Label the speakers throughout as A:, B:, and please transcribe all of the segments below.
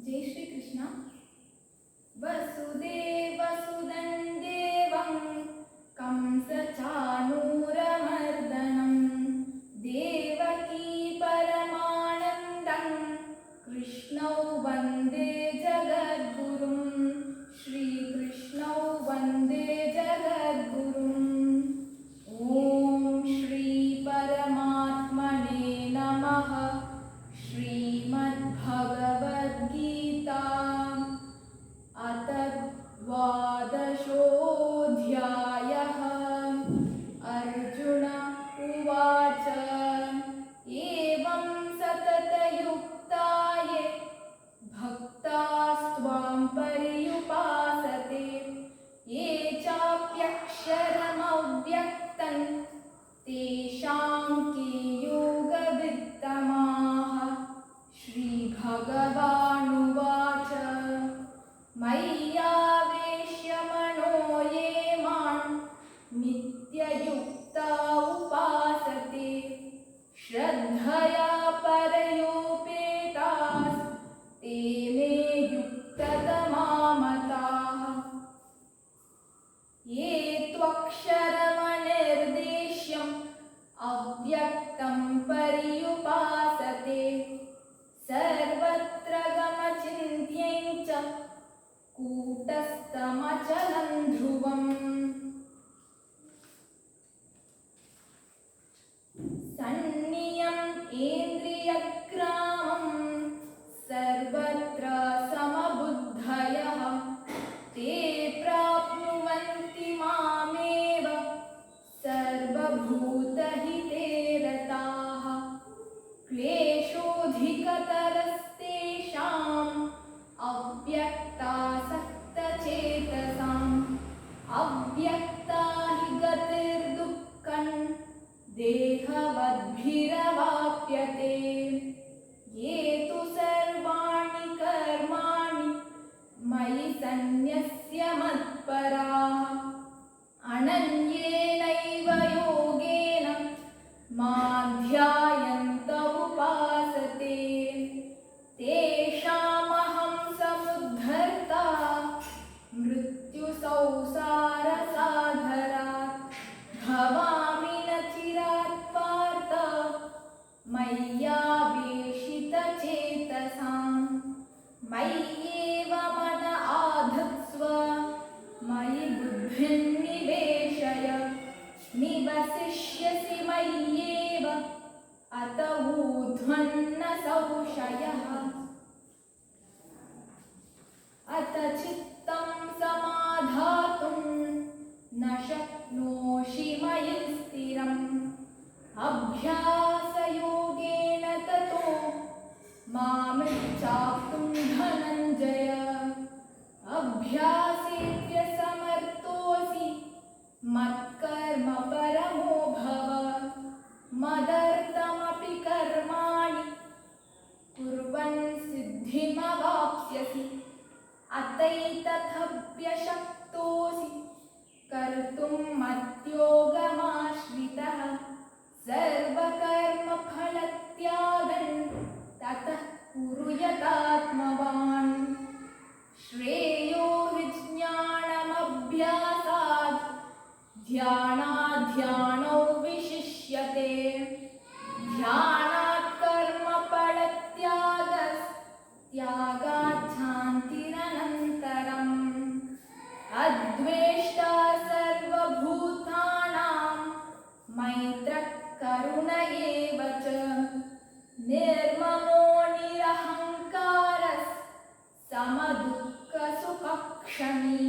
A: जय श्री कृष्ण। वसुदेवसुतं देवं कंसचाणूरमर्दनं देवकी परमानन्दं कृष्णौ वन्दे जगद्गुरुं श्रीकृष्णौ वन्दे जगद्गुरुम्। ॐ श्री परमात्मने नमः। श्रीमद्भगवद्गीता अथ द्वादशोऽध्यायः। अर्जुन उवाच एवं सततयुक्ता ये भक्तास्त्वां पर्युपासते ये चाप्यक्षरमव्यक्तं तेषां के योगवित्तमाः। श्रीभगवानुवाच मय्यावेश्य मनो ये मां नित्ययुक्ता उपासते श्रद्धया परयोपेतास् ते मे युक्ततमा मताः। ये त्वक्षरमनिर्देश्यम् अव्यक्तं पर्युपासते सर्वत्र गमचिन्त्यं च कूटस्थमचलं ध्रुवम्। सन्नियम् इन्द्रियग्रामं सर्वत्र समबुद्धयः ते प्राप्नुवन्ति मामेव सर्वभूतहिते रताः। क्लेशोऽधिकतरस्तेषाम् अव्यक्तासक्तचेतसाम् अव्यक्ता हि गतिर्दुःखं देहवद्भिरवाप्यते। ये तु सर्वाणि कर्माणि मयि सन्न्यस्य मत्पराः अनन्येनैव योगेन मां ध्यायन्त उपासते तेषामहं समुद्धर्ता मृत्युसंसारसागरात् भवामि न चिरात् पार्थ मय्यावेशितचेतसाम्। मय्येव मन आधत्स्व मयि बुद्धिं निवेशय निवसिष्यसि मय्येव अत ऊर्ध्वन्न संशयः। अथ चित्तं समाधातुं न शक्नोषि मयि स्थिरम् अभ्यासयोगेन ततो मामिच्छाप्तुं धनञ्जय। अभ्यासेऽप्यसमर्थोऽसि मत्कर्म परमो भव मदर्थमपि कर्माणि कुर्वन् सिद्धिमवाप्स्यसि। अतैतथव्यशक्तोऽसि कर्तुं मद्योगमाश्रितः सर्वकर्मफलत्यागं ततः कुरु यतात्मवान्। श्रेयो हि ज्ञानमभ्यासात् ध्यानाध्यानौ विशिष्यते ध्यानात् कर्मफलत्यागात् शान्तिरनन्तरम्। अद्वेष्टा सर्वभूतानां मैत्रः करुण एव च निर्ममो निरहङ्कारः समदुःखसुखक्षमी।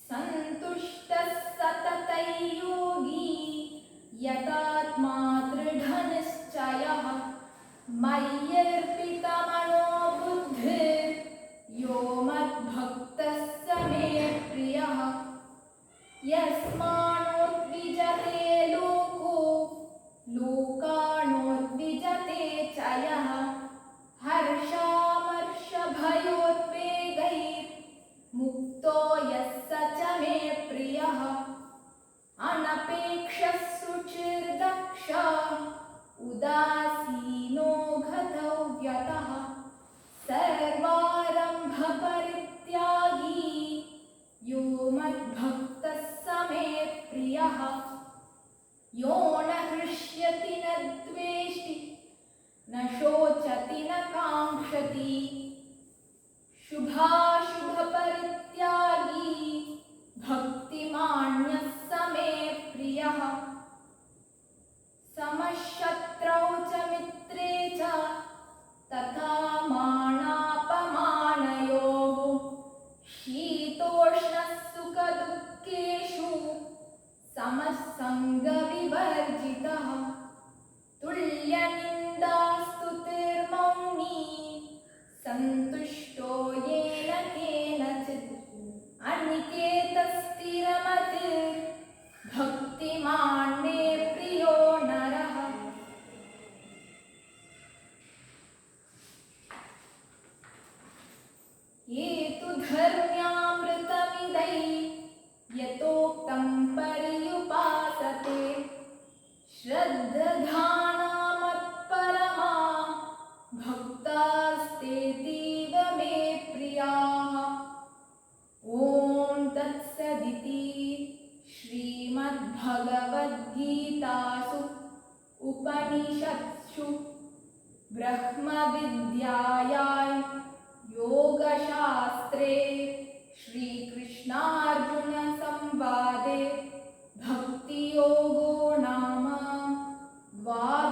A: सन्तुष्टः सततयोगी यतात्मा दृढनिश्चयः मय्यर्पितमनो बुद्धिर् यो मद्भक्तः स मे प्रियः। यस्मान्नोद्विजते लोको लोकानोद्विजते च यः हर्षामर्षभयोद्वेगैर्मुक्तो यः स च मे प्रियः। अनपेक्षः शुचिर्दक्षः उदासीनो गतः धर्म्यामृतमिदै यतोक्तं पर्युपासते श्रद्धाना मत्परमा भक्तास्तेतीव मे प्रियाः। ॐ तत्सदिति श्रीमद्भगवद्गीतासु उपनिषत्सु ब्रह्मविद्यायां योगशास्त्रे श्रीकृष्णार्जुनसंवादे भक्तियोगो नाम 12